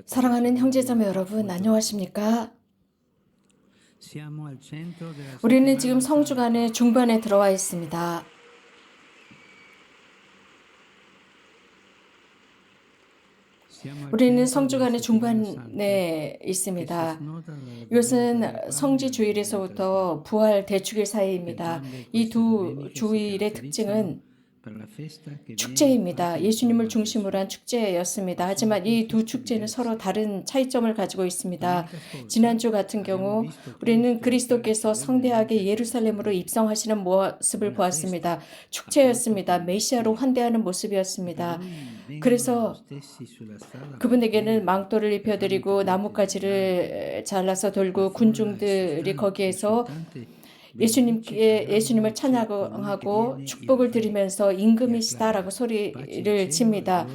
사랑하는 형제자매 여러분, 안녕하십니까? 우리는 지금 성주간의 중반에 들어와 있습니다. 우리는 성주간의 중반에 있습니다. 이것은 성지 주일에서부터 부활 대축일 사이입니다. 이 두 주일의 특징은 축제입니다. 예수님을 중심으로 한 축제였습니다. 하지만 이 두 축제는 서로 다른 차이점을 가지고 있습니다. 지난주 같은 경우 우리는 그리스도께서 성대하게 예루살렘으로 입성하시는 모습을 보았습니다. 축제였습니다. 메시아로 환대하는 모습이었습니다. 그래서 그분에게는 망토를 입혀드리고 나뭇가지를 잘라서 돌고 군중들이 거기에서 예수님을 찬양하고 축복을 드리면서 임금이시다라고 소리를 칩니다.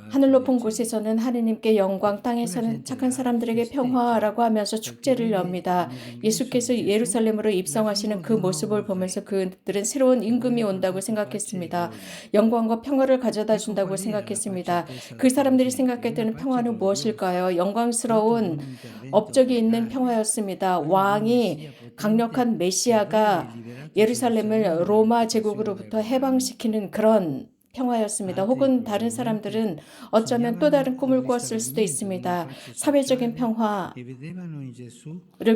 하늘 높은 곳에서는 하느님께 영광, 땅에서는 착한 사람들에게 평화라고 하면서 축제를 엽니다. 예수께서 예루살렘으로 입성하시는 그 모습을 보면서 그들은 새로운 임금이 온다고 생각했습니다. 영광과 평화를 가져다 준다고 생각했습니다. 그 사람들이 생각했던 평화는 무엇일까요? 영광스러운 업적이 있는 평화였습니다. 왕이 강력한 메시아가 예루살렘을 로마 제국으로부터 해방시키는 그런 평화였습니다. 혹은 다른 사람들은 어쩌면 또 다른 꿈을 꾸었을 수도 있습니다. 사회적인 평화를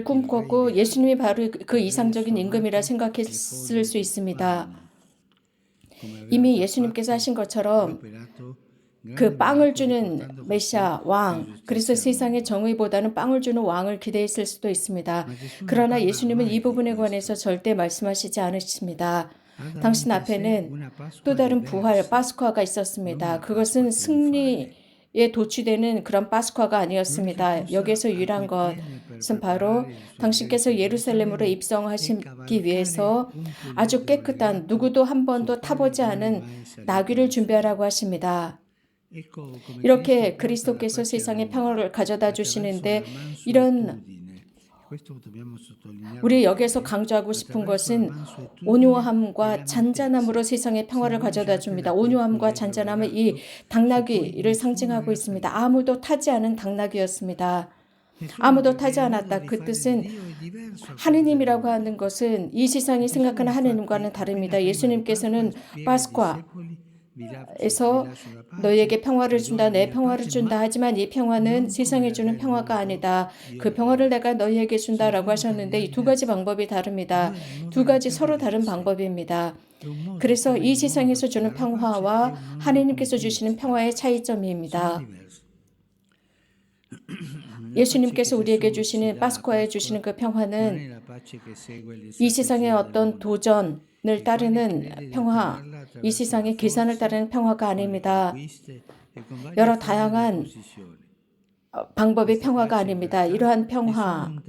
꿈꿨고 예수님이 바로 그 이상적인 임금이라 생각했을 수 있습니다. 이미 예수님께서 하신 것처럼 그 빵을 주는 메시아 왕, 그래서 세상의 정의보다는 빵을 주는 왕을 기대했을 수도 있습니다. 그러나 예수님은 이 부분에 관해서 절대 말씀하시지 않으십니다. 당신 앞에는 또 다른 부활 파스쿠아가 있었습니다. 그것은 승리에 도취되는 그런 파스쿠아가 아니었습니다. 여기에서 유일한 것은 바로 당신께서 예루살렘으로 입성하시기 위해서 아주 깨끗한 누구도 한 번도 타보지 않은 나귀를 준비하라고 하십니다. 이렇게 그리스도께서 세상에 평화를 가져다 주시는데 이런 우리 여기서 강조하고 싶은 것은 온유함과 잔잔함으로 세상에 평화를 가져다 줍니다. 온유함과 잔잔함은 이 당나귀를 상징하고 있습니다. 아무도 타지 않은 당나귀였습니다. 아무도 타지 않았다. 그 뜻은 하느님이라고 하는 것은 이 세상이 생각하는 하느님과는 다릅니다. 예수님께서는 파스쿠아 에서 너희에게 평화를 준다, 내 평화를 준다. 하지만 이 평화는 세상에 주는 평화가 아니다. 그 평화를 내가 너희에게 준다라고 하셨는데 이 두 가지 방법이 다릅니다. 두 가지 서로 다른 방법입니다. 그래서 이 세상에서 주는 평화와 하나님께서 주시는 평화의 차이점입니다. 예수님께서 우리에게 주시는 파스쿠아에 주시는 그 평화는 이 세상의 어떤 도전을 따르는 평화, 이 세상의 계산을 따르는 평화가 아닙니다. 여러 다양한 방법의 평화가 아닙니다. 이러한 평화는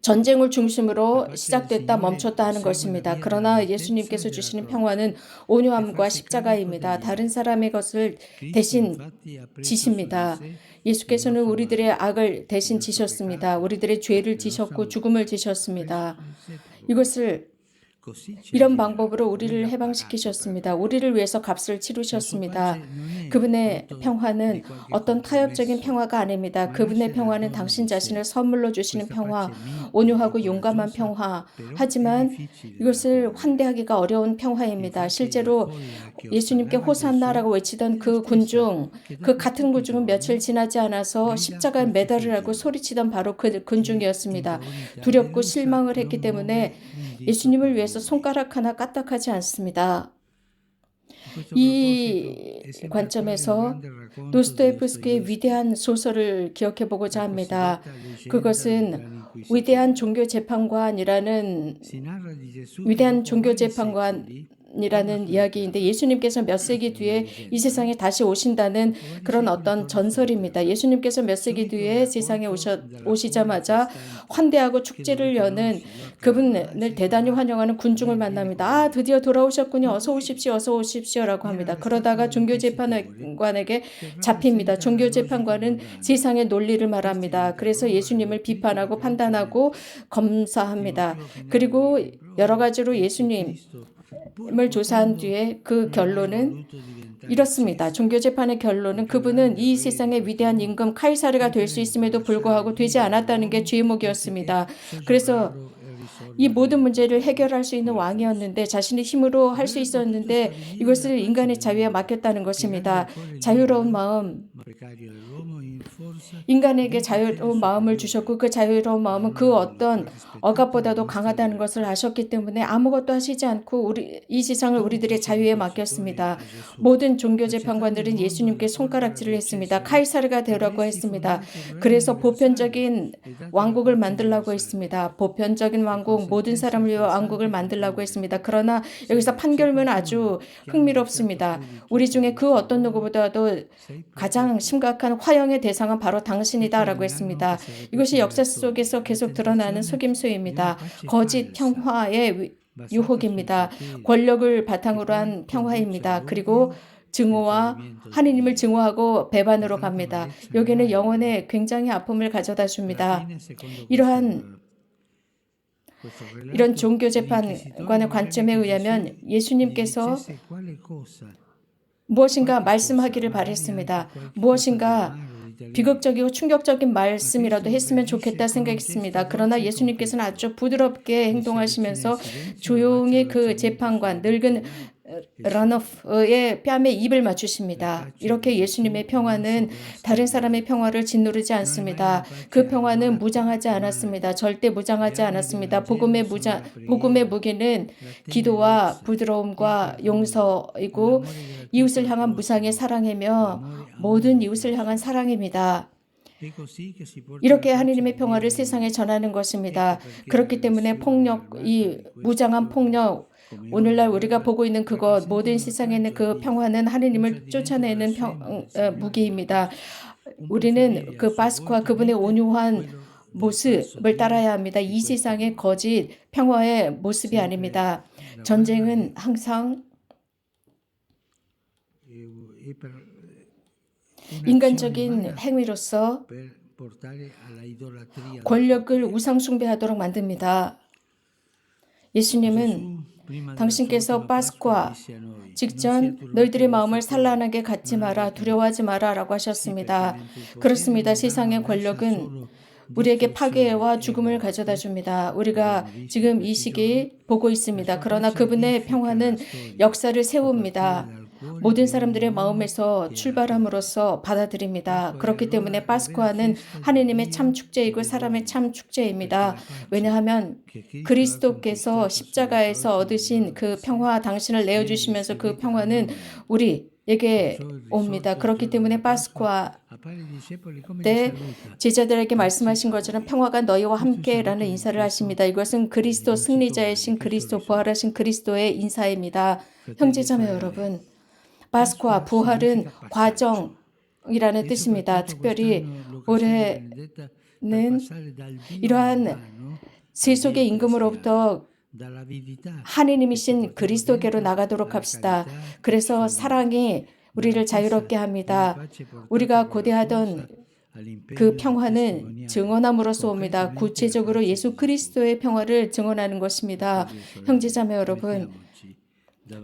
전쟁을 중심으로 시작됐다 멈췄다 하는 것입니다. 그러나 예수님께서 주시는 평화는 온유함과 십자가입니다. 다른 사람의 것을 대신 지십니다. 예수께서는 우리들의 악을 대신 지셨습니다. 우리들의 죄를 지셨고 죽음을 지셨습니다. 이런 방법으로 우리를 해방시키셨습니다. 우리를 위해서 값을 치르셨습니다. 그분의 평화는 어떤 타협적인 평화가 아닙니다. 그분의 평화는 당신 자신을 선물로 주시는 평화, 온유하고 용감한 평화. 하지만 이것을 환대하기가 어려운 평화입니다. 실제로 예수님께 호산나라고 외치던 그 군중, 그 같은 군중은 며칠 지나지 않아서 십자가에 매달으라고 소리치던 바로 그 군중이었습니다. 두렵고 실망을 했기 때문에 예수님을 위해서 손가락 하나 까딱하지 않습니다. 이 관점에서 도스토옙스키의 위대한 소설을 기억해 보고자 합니다. 그것은 위대한 종교재판관이라는 이야기인데 예수님께서 몇 세기 뒤에 이 세상에 다시 오신다는 그런 어떤 전설입니다. 예수님께서 몇 세기 뒤에 세상에 오시자마자 환대하고 축제를 여는 그분을 대단히 환영하는 군중을 만납니다. 아, 드디어 돌아오셨군요. 어서 오십시오. 어서 오십시오라고 합니다. 그러다가 종교재판관에게 잡힙니다. 종교재판관은 세상의 논리를 말합니다. 그래서 예수님을 비판하고 판단하고 검사합니다. 그리고 여러 가지로 예수님 조사한 뒤에 그 결론은 이렇습니다. 종교재판의 결론은 그분은 이 세상의 위대한 임금 카이사르가 될 수 있음에도 불구하고 되지 않았다는 게 죄목이었습니다. 그래서 이 모든 문제를 해결할 수 있는 왕이었는데 자신의 힘으로 할 수 있었는데 이것을 인간의 자유에 맡겼다는 것입니다. 자유로운 마음, 인간에게 자유로운 마음을 주셨고 그 자유로운 마음은 그 어떤 억압보다도 강하다는 것을 아셨기 때문에 아무것도 하시지 않고 이 세상을 우리들의 자유에 맡겼습니다. 모든 종교 재판관들은 예수님께 손가락질을 했습니다. 카이사르가 되라고 했습니다. 그래서 보편적인 왕국을 만들라고 했습니다. 보편적인 왕국, 모든 사람을 위해 왕국을 만들라고 했습니다. 그러나 여기서 판결문은 아주 흥미롭습니다. 우리 중에 그 어떤 누구보다도 가장 심각한 화형의 대상은 바로 당신이다라고 했습니다. 이것이 역사 속에서 계속 드러나는 속임수입니다. 거짓 평화의 유혹입니다. 권력을 바탕으로 한 평화입니다. 그리고 증오와 하느님을 증오하고 배반으로 갑니다. 여기는 영혼에 굉장히 아픔을 가져다 줍니다. 이런 종교 재판관의 관점에 의하면 예수님께서 무엇인가 말씀하기를 바랬습니다. 무엇인가 비극적이고 충격적인 말씀이라도 했으면 좋겠다 생각했습니다. 그러나 예수님께서는 아주 부드럽게 행동하시면서 조용히 그 재판관, 늙은 런어프의 뺨에 입을 맞추십니다. 이렇게 예수님의 평화는 다른 사람의 평화를 짓누르지 않습니다. 그 평화는 무장하지 않았습니다. 절대 무장하지 않았습니다. 복음의 무기는 기도와 부드러움과 용서이고 이웃을 향한 무상의 사랑이며 모든 이웃을 향한 사랑입니다. 이렇게 하느님의 평화를 세상에 전하는 것입니다. 그렇기 때문에 이 무장한 폭력, 오늘날 우리가 보고 있는 그것, 모든 세상에 있는 그 평화는 하느님을 쫓아내는 무기입니다. 우리는 그 파스쿠와 그분의 온유한 모습을 따라야 합니다. 이 세상의 거짓 평화의 모습이 아닙니다. 전쟁은 항상 인간적인 행위로서 권력을 우상숭배하도록 만듭니다. 예수님은 당신께서 파스쿠아 직전 너희들의 마음을 산란하게 갖지 마라, 두려워하지 마라 라고 하셨습니다. 그렇습니다. 세상의 권력은 우리에게 파괴와 죽음을 가져다 줍니다. 우리가 지금 이 시기 보고 있습니다. 그러나 그분의 평화는 역사를 세웁니다. 모든 사람들의 마음에서 출발함으로써 받아들입니다. 그렇기 때문에 파스쿠아는 하느님의 참 축제이고 사람의 참 축제입니다. 왜냐하면 그리스도께서 십자가에서 얻으신 그 평화, 당신을 내어주시면서 그 평화는 우리에게 옵니다. 그렇기 때문에 파스쿠아 때 제자들에게 말씀하신 것처럼 평화가 너희와 함께라는 인사를 하십니다. 이것은 그리스도 승리자이신 그리스도, 부활하신 그리스도의 인사입니다. 형제자매 여러분, 파스쿠아 부활은 과정이라는 뜻입니다. 특별히 올해는 이러한 세속의 임금으로부터 하느님이신 그리스도께로 나가도록 합시다. 그래서 사랑이 우리를 자유롭게 합니다. 우리가 고대하던 그 평화는 증언함으로써 옵니다. 구체적으로 예수 그리스도의 평화를 증언하는 것입니다. 형제자매 여러분,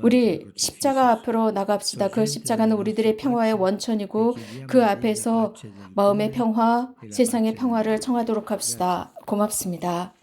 우리 십자가 앞으로 나갑시다. 그 십자가는 우리들의 평화의 원천이고 그 앞에서 마음의 평화, 세상의 평화를 청하도록 합시다. 고맙습니다.